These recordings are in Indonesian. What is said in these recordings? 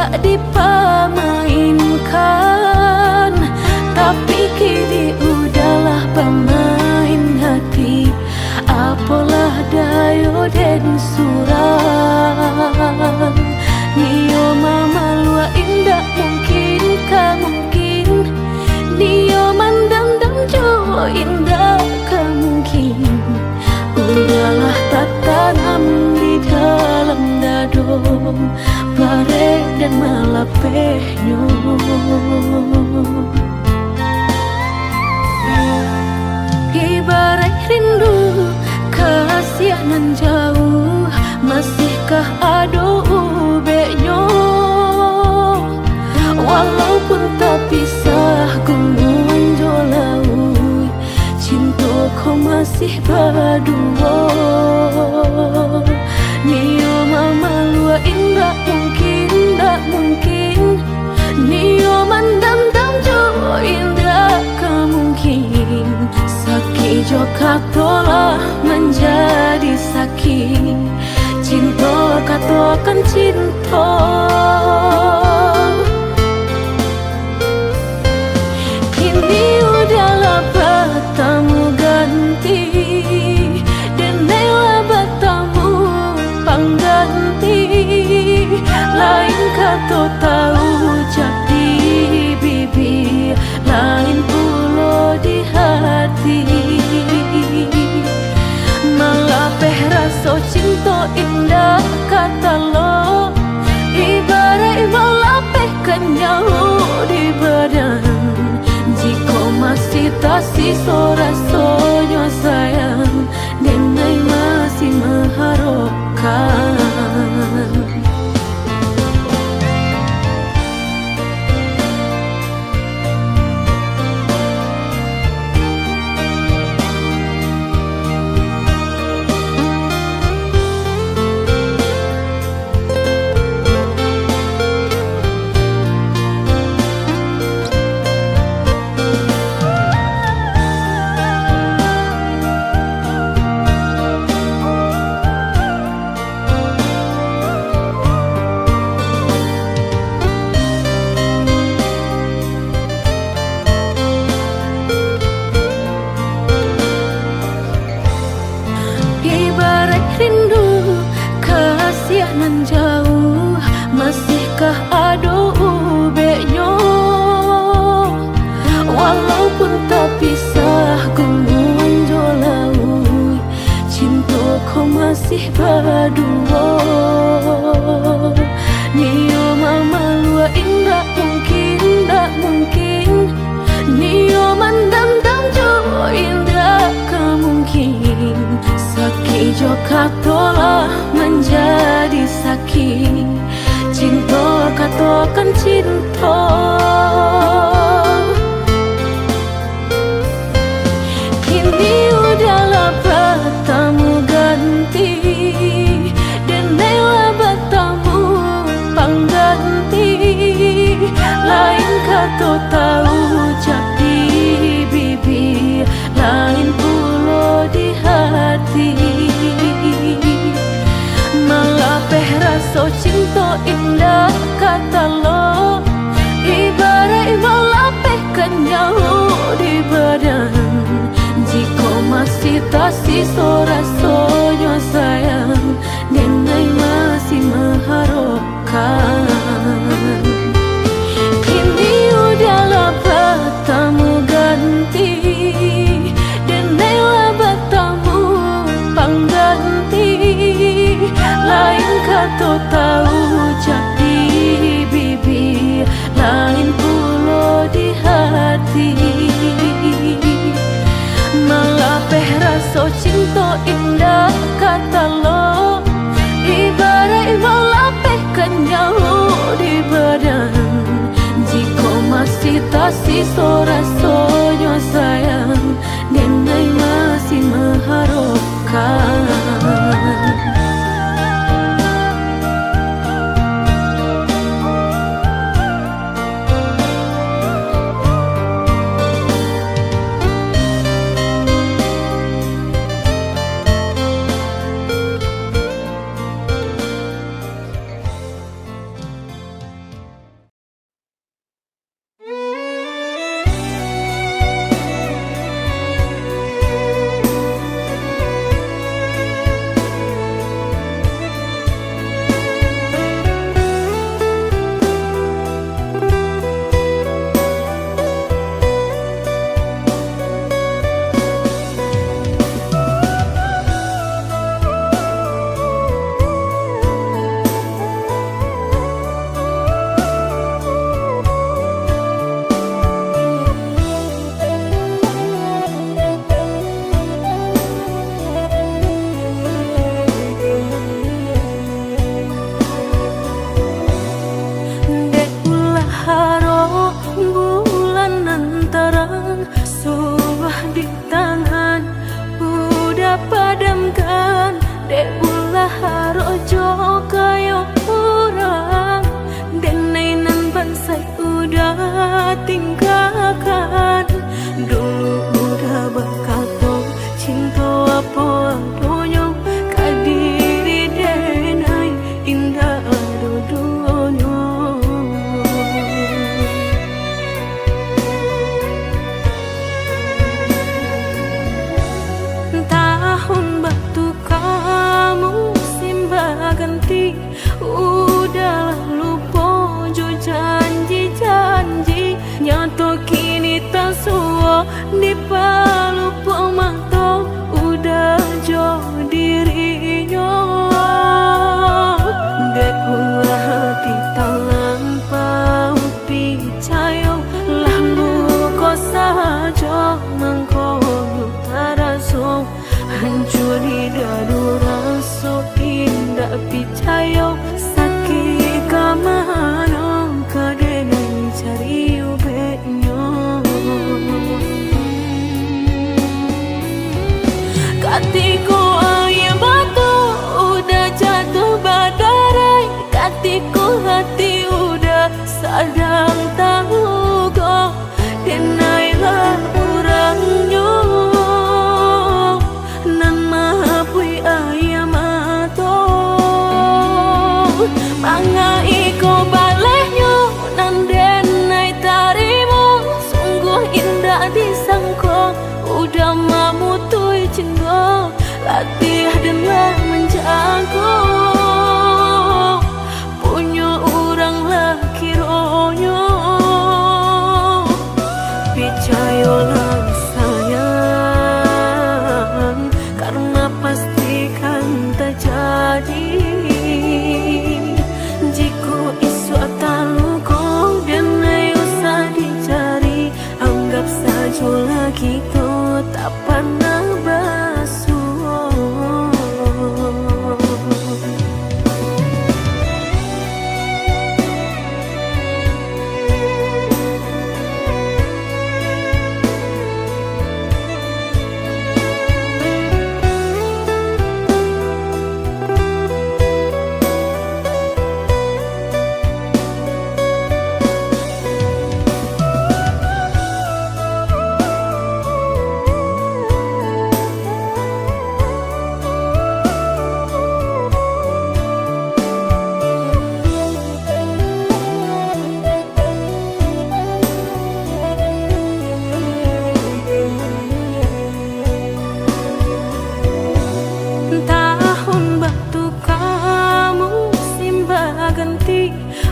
tak dipermainkan, tapi kini udahlah pemain hati. Apalah dayo den surang, nio mama lua indah mungkin mungkin, nio mandam jo indah mungkin. Udahlah tak tanam di dalam dado, bare dan malapehnya. Ibarat rindu kasihanan jauh, masihkah ado ubeknya? Walaupun tak pisah gunung jolau, cintaku masih berdua. Nio mama lua indah mungkin, tak mungkin, nio mandam jo indah mungkin. Sakit joka tolah menjadi sakit, cinta katakan cinta. Kini udahlah bertemu ganti, dan rela bertemu pengganti. Lain kata tahu jadi bibir, lain pula di hati. Malapeh rasa cinta indah kata lo, ibarat malapeh kenyau di badan. Jika masih tak sisa rasanya sayang, Nenai masih mengharapkan. Rindu kasihanan jauh, masihkah ado ubeknya? Walaupun tak pisah gunung jolau, cintaku masih berdua. Nio mama lua indah mungkin, tak mungkin, nio mandam jo indah mungkin. Sakit joka tolah menjadi sakit, cinta katakan cinta. Kini udahlah bertemu ganti, dan rela bertemu pengganti. Lain kata tahu jadi bibir, lain pula di hati. Malapeh rasa cinta indah kata lo, ibarat malapeh kenyau di badan. Jika masih tak sisa rasanya sayang, Nenai masih mengharapkan. Kini udahlah bertemu ganti, dan rela bertemu pengganti. Lain kata tahu jadi bibir, lain pula di hati. Malapeh rasa cinta indah kata lo, ibarat malapeh kenyau di badan. Jika masih tak sisa rasanya sayang, Nenai masih mengharapkan. Manga iko balehnya nandenai tarimu, sungguh indah disangko. Udah mamutui cinta, latih dan menjago. Punya orang laki ronyo, percayalah sayang, karena pastikan terjadi. Jika isu taluko dan usah dicari, anggap saja lagi to tak pernah basuh.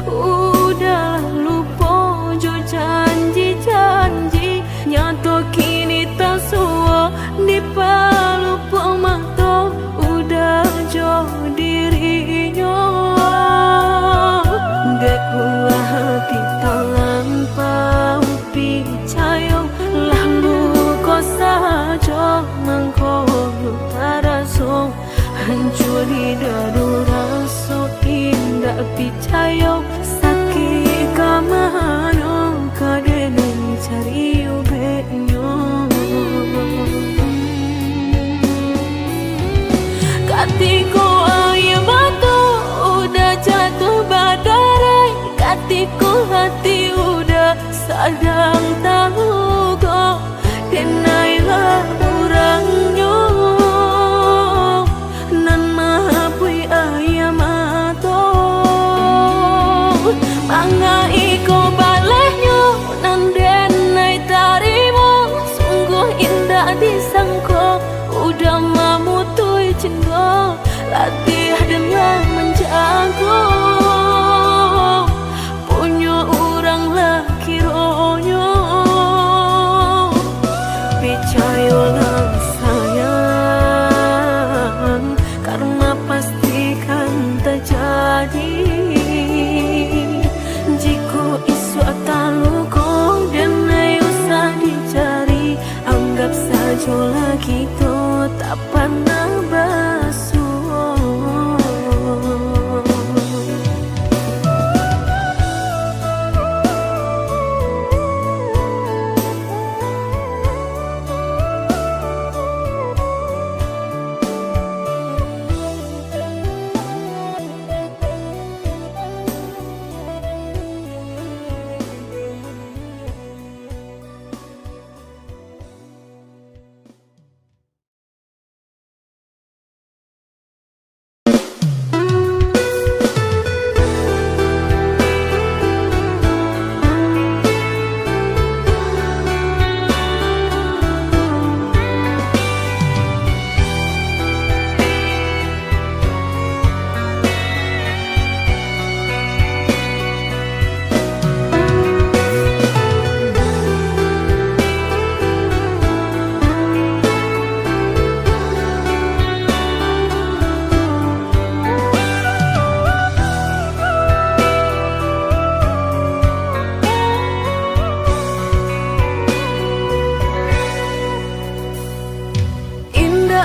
Udah lupa jo janji-janji, nyato kini tak suwa di palupa mata. Udah jo dirinya dekulah hati tanpa percaya, lalu kau saja mengkau terasa hancur di dadu rasa indah percaya. Sakit kamano kadang cari ubeknya, katiku air batu udah jatuh badai, katiku hati udah sadang tahu kok. Denailah orangnya nan mahabui ayam atau manga iko balehnya nandenai tarimu, sungguh indah disangko. Udah mamutui cinta, latih dengan menjago. Punya orang laki ronyo, percayalah sayang, karena pastikan terjadi. Jika isu taluko dan usah dicari, anggap saja lagi to tak pernah basuh.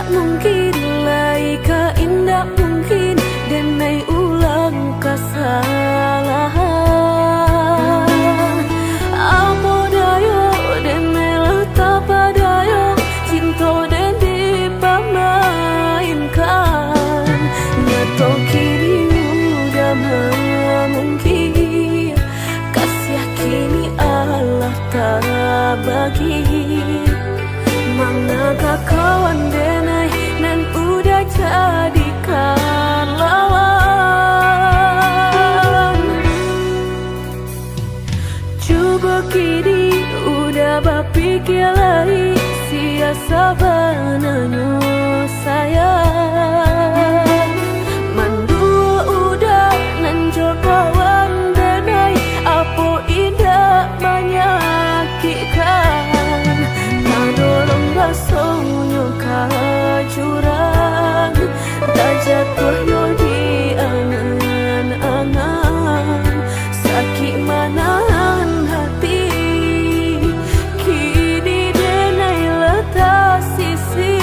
Mungkin laika indah mungkin denai ulang kesalahan. Apa dayo denai letak padayo, cinta dan dipamainkan. Nyato kini udah mungkin, kasih kini Allah tak bagi. Manakah kawan denai nan udah jadikan lawan. sabananyo sayang mandua udah nanjo kawan denai apo indah menyakitkan nadorong basonyo kajurang tak jatuh yo di angan-angan sakit manahan hati kini denai letak sisi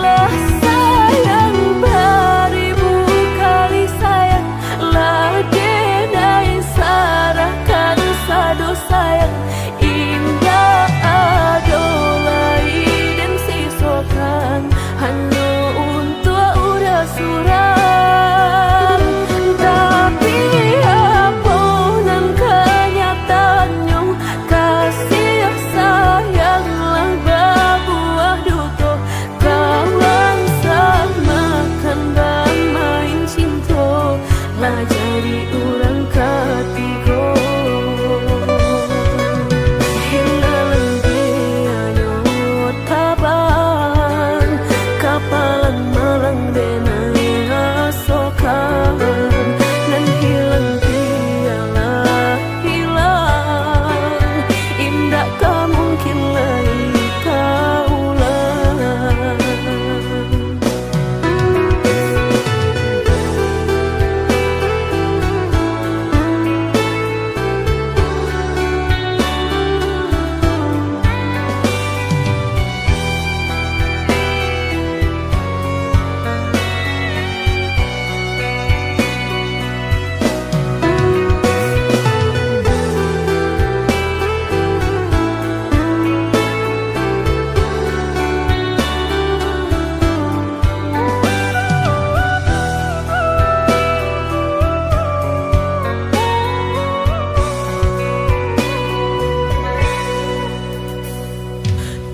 lah sayang beribu kali sayang lah denai sarahkan sadu sayang indah adolai dan sisokan hanya untuk udah suram tapi apunan kenyataannya kasih sayanglah berbuah duka kawan samakan bermain cinta lah jadi orang ketiga hilang dianya tabang kapalan malang denai asokan nan hilang dialah hilang indah tak mungkin lagi kaulang.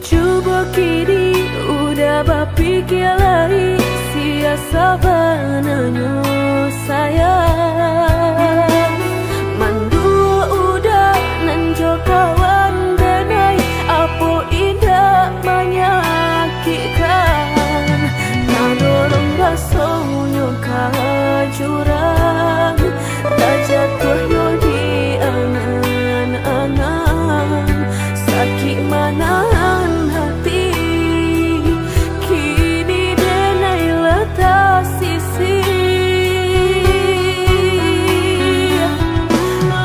Coba kini udah berpikir lagi sia sabananyo sayang mandua udah nanjo kawan denai apo indah menyakitkan nadorong basonyo kajurang tak jatuh yo di angan-angan sakit manahan hati kini denai letak sisi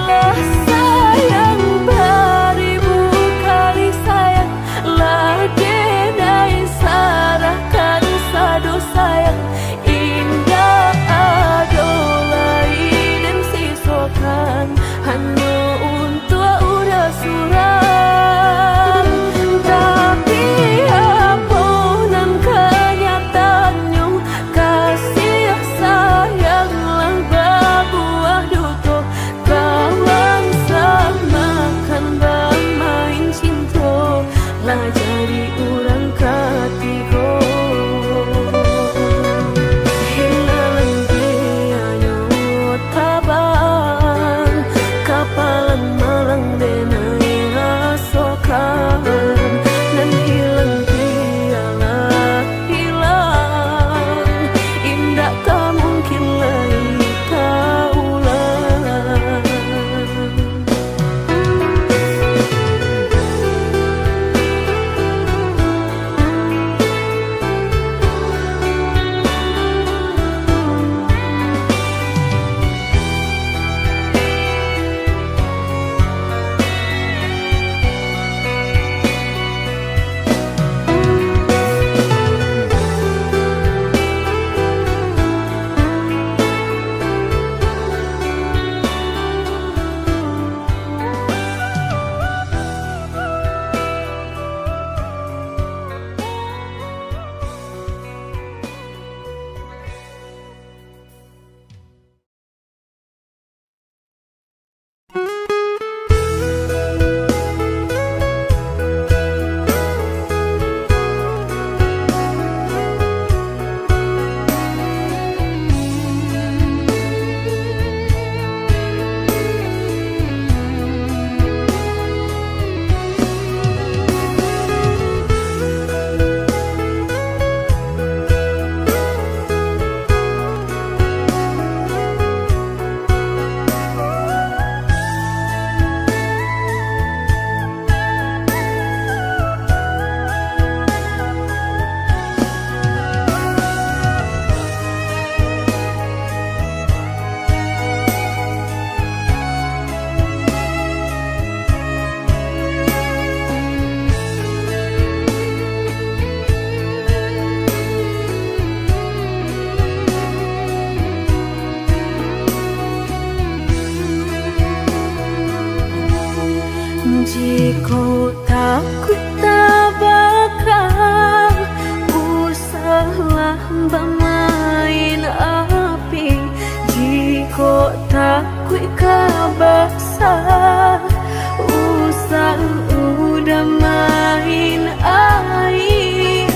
lah sayang beribu kali sayang lah denai sarahkan sadu sayang indah adol takui kabasa usang udah main air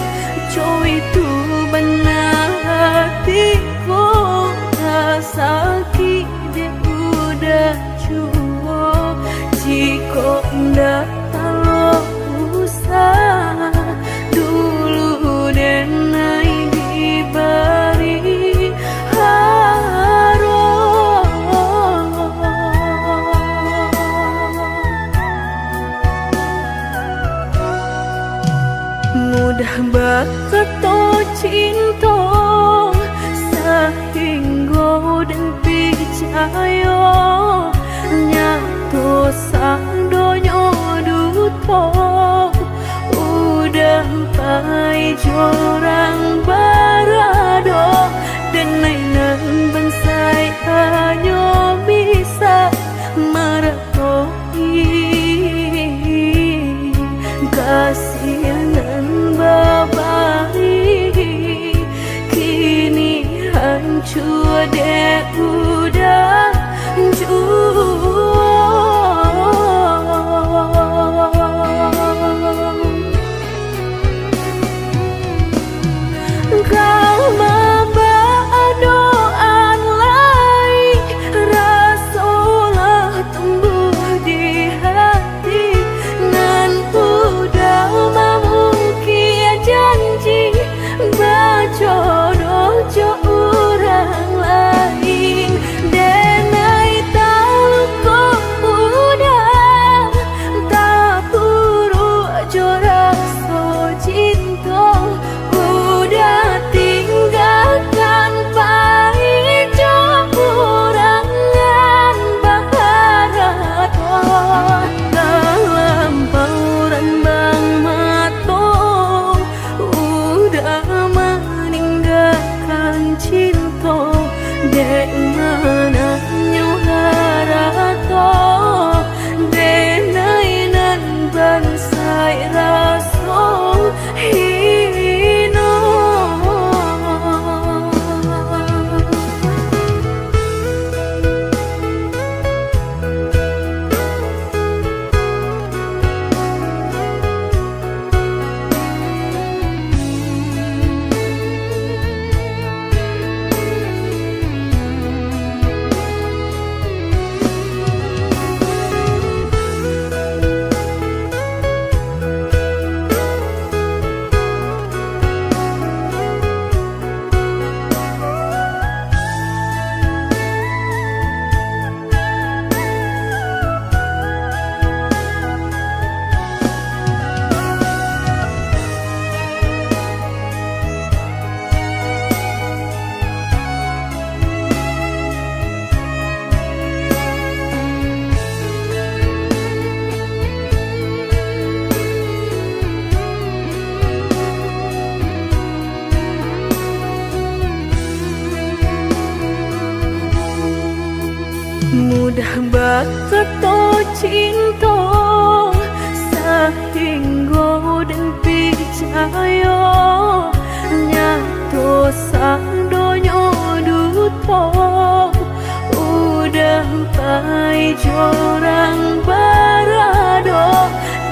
coy itu benar hatiku sakit dia udah cukup jika ndak kalau usah dulu dan naik diberi mudah banget to cinta sehingga dan percaya nyatu sang donyo duto udah pai jorang barado dan nainan bansai hanya bisa meratoi kasihanan babai kini hancur deh udah kau membawa doan lain rasulah tumbuh di hati nan udah memungkir janji bajodoh jo orang lain denai tahu kok udah tak buru jo rasa cinta udah tinggalkan pahit jo kurangan baharato dalam pauran bang mato udah meninggalkan cinta dek mana nyuharato denai nan bansai raso hino mudah banget to cinta sehingga dan percaya nyatu sang donyo duto udah pai jorang barado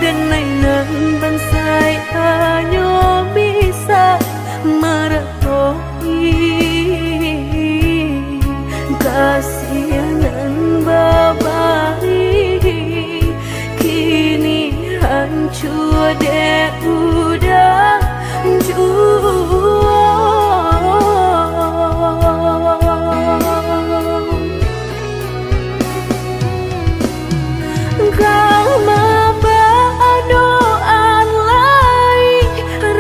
dan nainan bansai hanya bisa meratoi kasihanan babai kini hancur deh udah kau membawa doan lain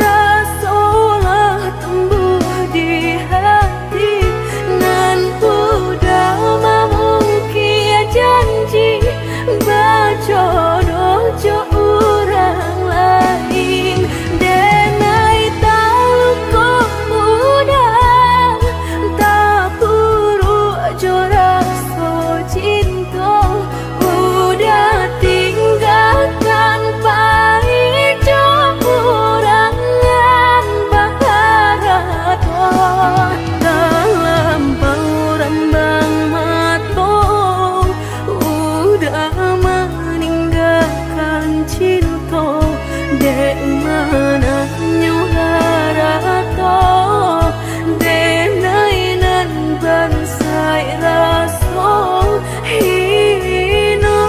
rasulah tumbuh di hati nan udah memungkir janji bajodoh jo orang lain denai tahu bansai rasa hino.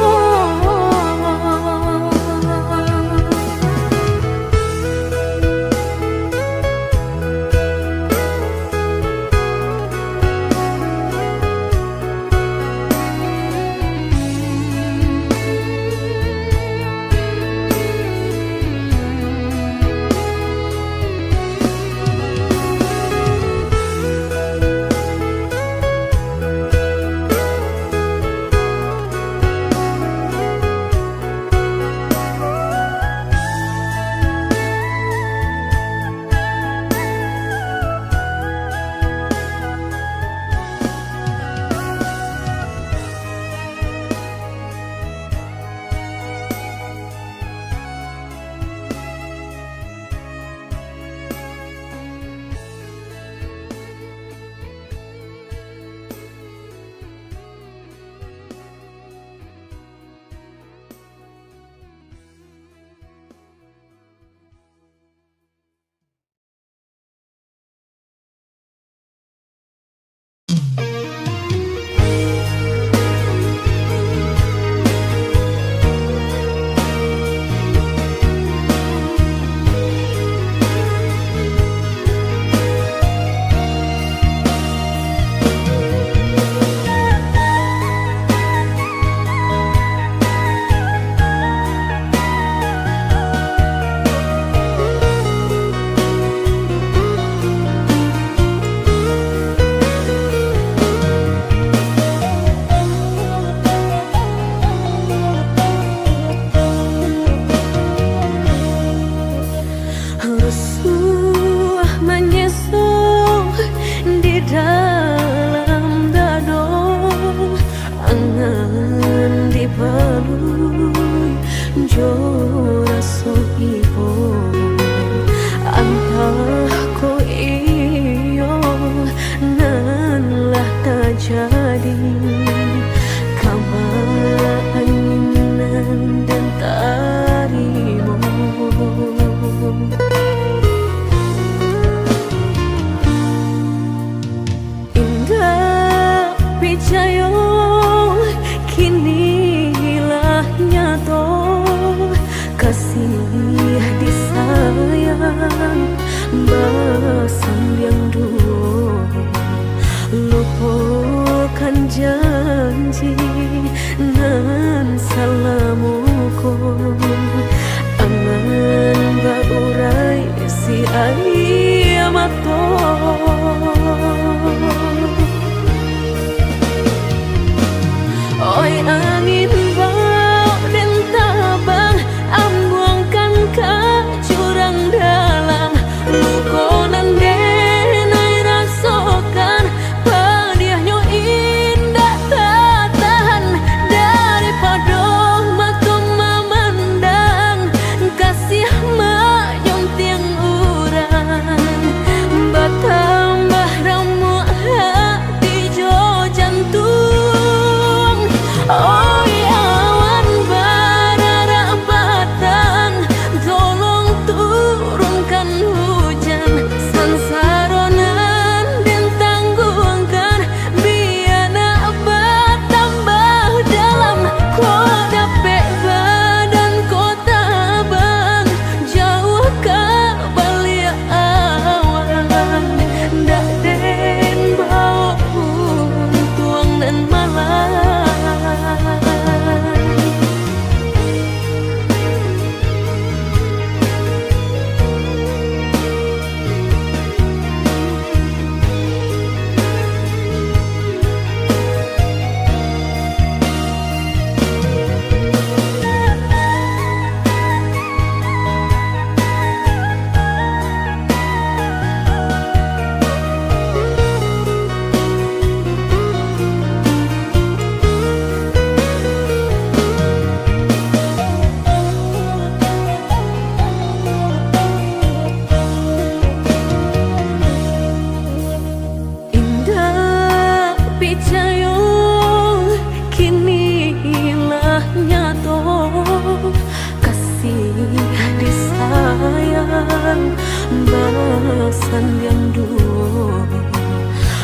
balasan yang dulu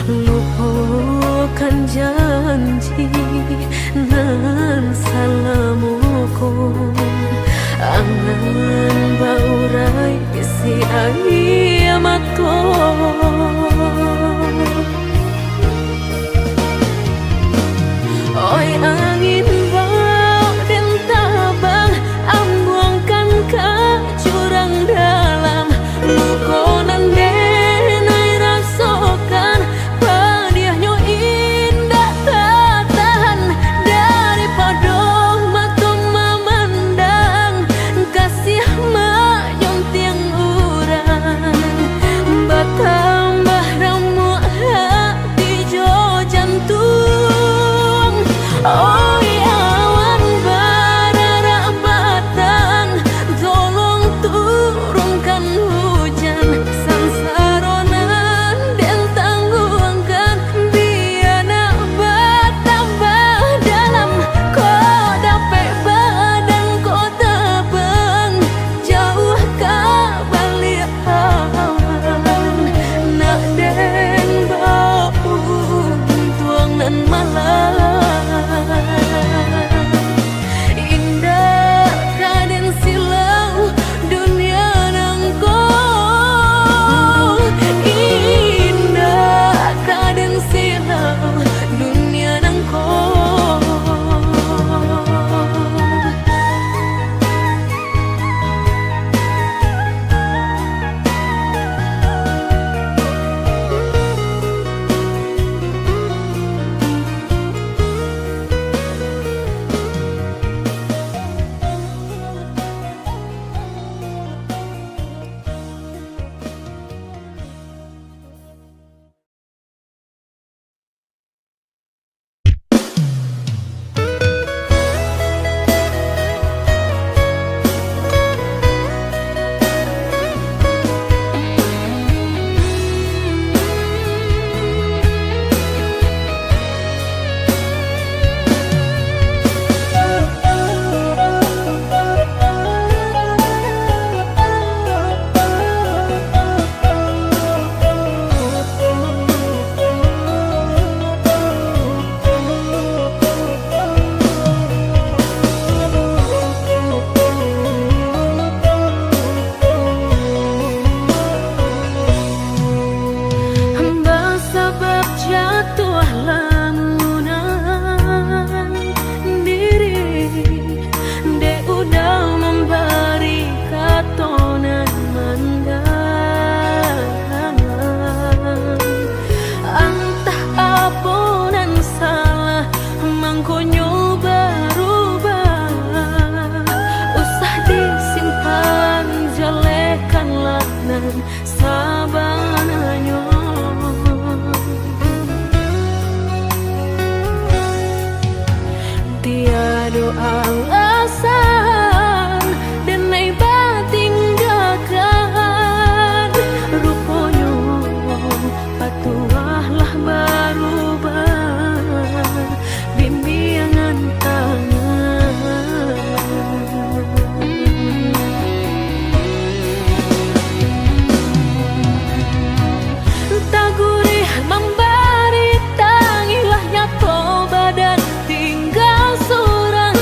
lupa kiamatku. Oi angin bau dan tabang, ambuangkan ke jurang dalam. Mukonan denai rasakan, padiahnya indah tak tahan. Daripada mata memandang, kasih menyunting urang. Bertambah remuk hati jo jantung. Oi awan bararak batang, tolong turunkan hujan. Sansaronan dan tangguhkan, biar nak bertambah dalam. Kau dapat badan kau terbang, jauh ke balik awan. Nak den bau tuang nan malam. Indah raden silau dunia nangko. Indah raden silau dunia nangko. Sebab jatuh lamunan diri, de udah memberi katonan mandangan. Entah apunan salah, mangkonyo berubah. Usah disimpan, jelekanlah nan sabananya. Tiada alasan denai batinggalkan. Rupanya patuahlah berubah, bimbingan tangan. Tak gurih memberi tangilah nyato badan tinggal surang.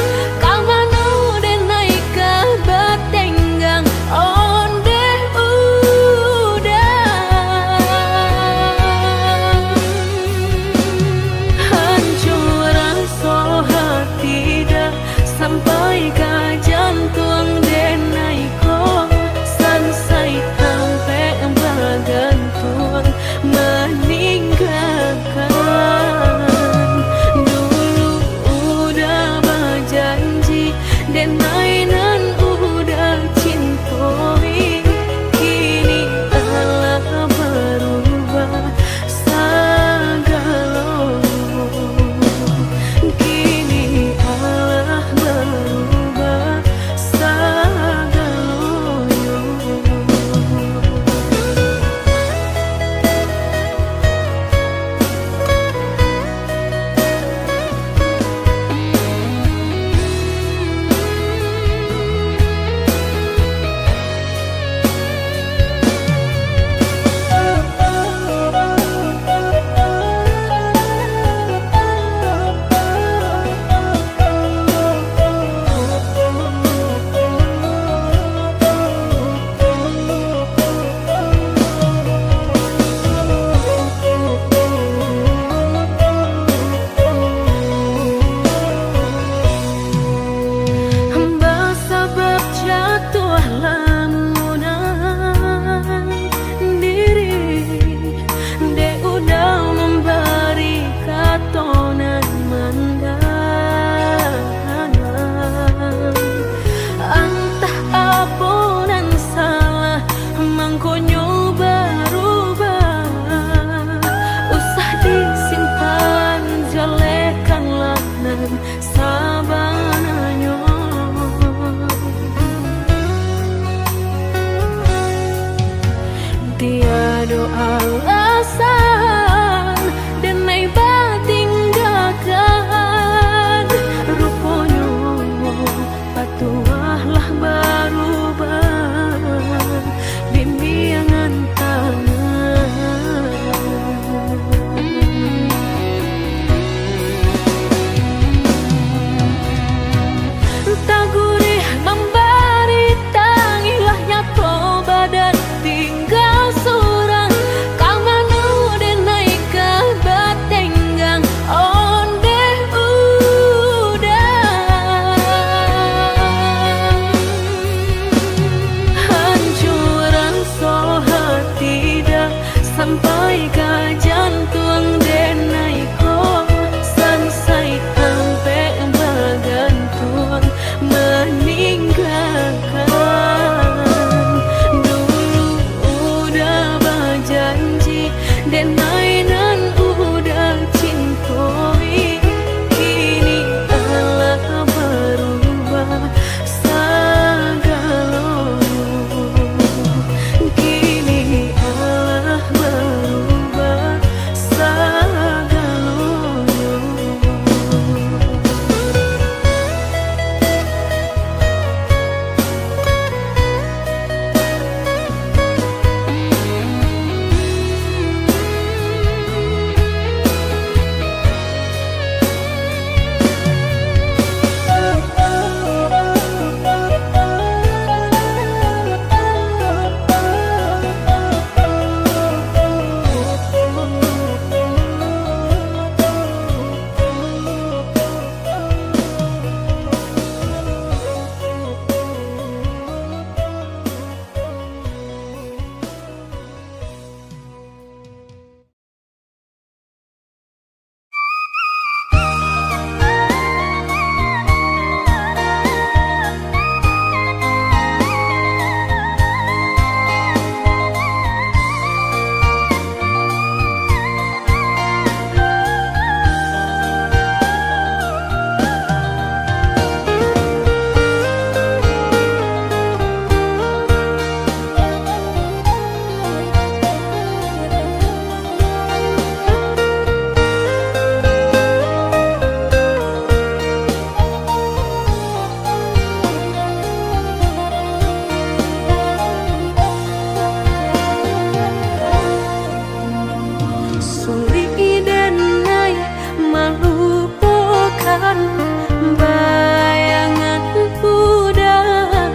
bayangan udah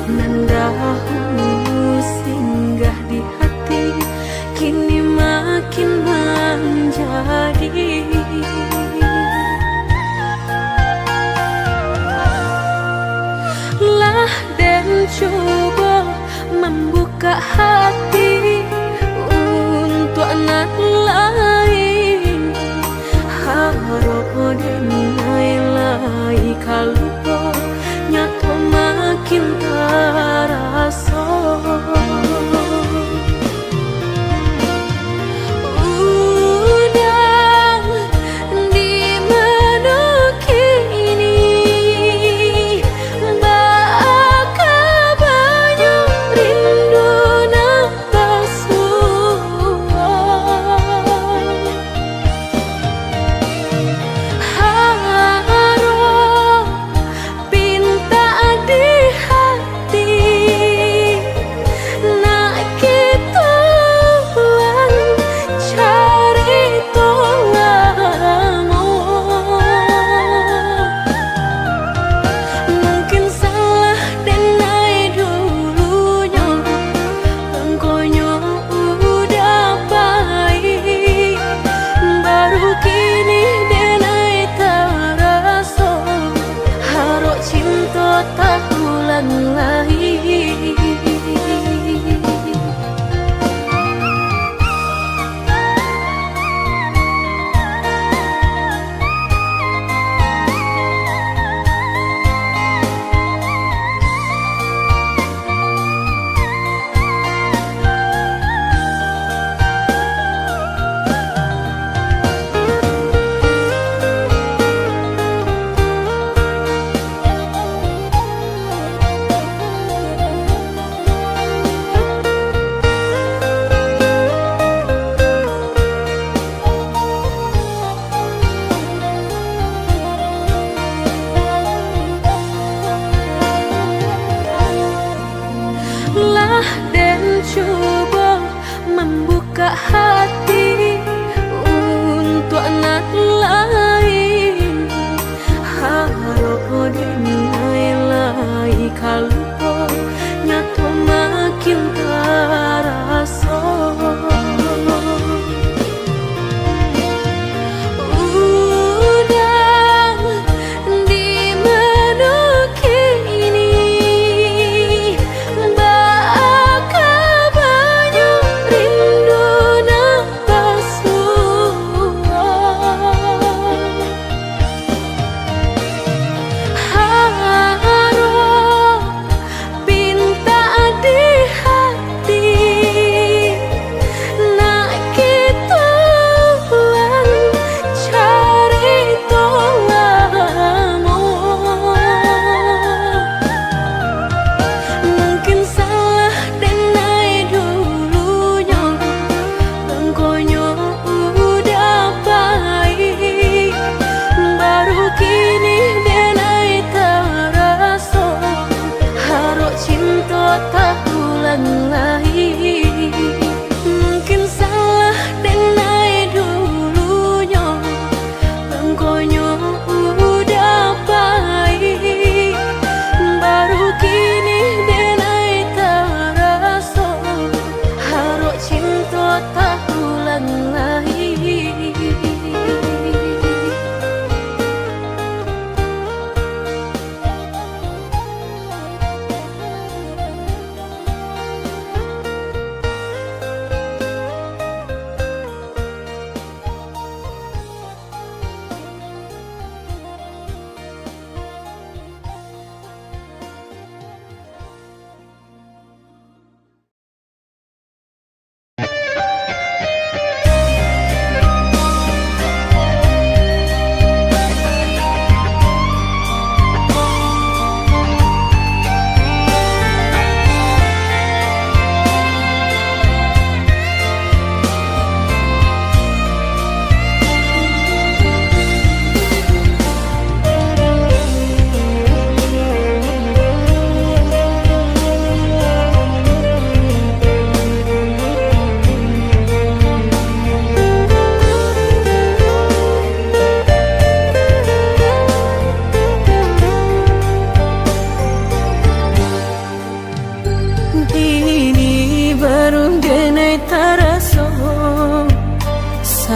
mendahu singgah di hati, kini makin menjadi. Lah dan coba membuka hati untuk anak lain, harap denai kalau nyato makin terasa. Udah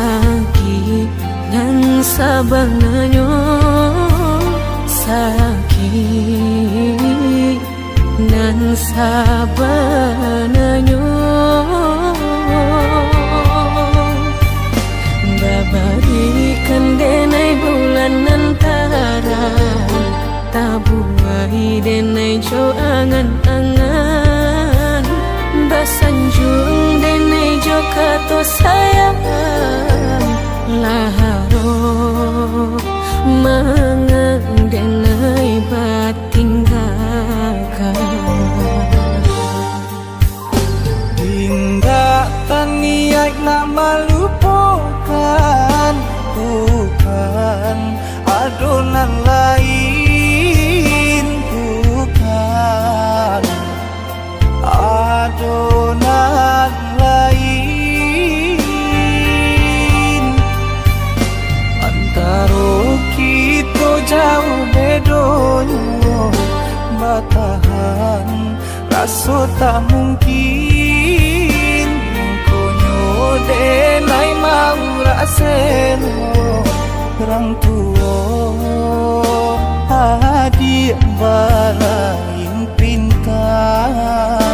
sakit nan sabananyo, sakit nan sabananyo. Babarikan denai bulan antaran, tabuai denai jo angan-angan, basanjung denai jo kato sayang, laharo mangang denai batinggakan. Tindak taniak nak melupakan, bukan adonan lain, bukan adonan lain. Antara kita jauh bedonyo, batahan rasa tak mungkin. Konyo denai mau raseno orang tua adik balain pintar.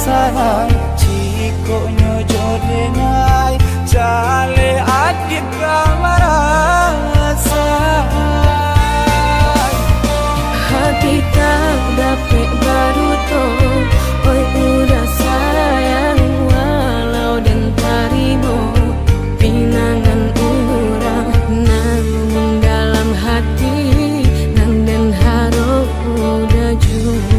Sarang cikonyo jodenai jale adik kamarasa, hati tak dapat baru to, oi udah sayang walau dan tarimo pinangan urang namun dalam hati nang dan harap udah jauh.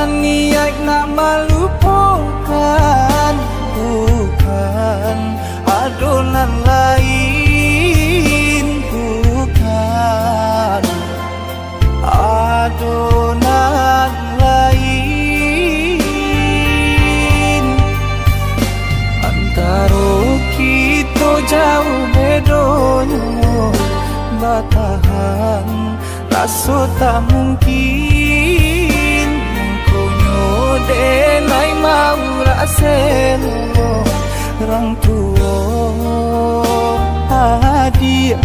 Niat nak melupakan, bukan adonan lain, bukan adonan lain. Antara kita jauh bedonyo, batahan rasa tak mungkin. Denai mau raseno orang tua adik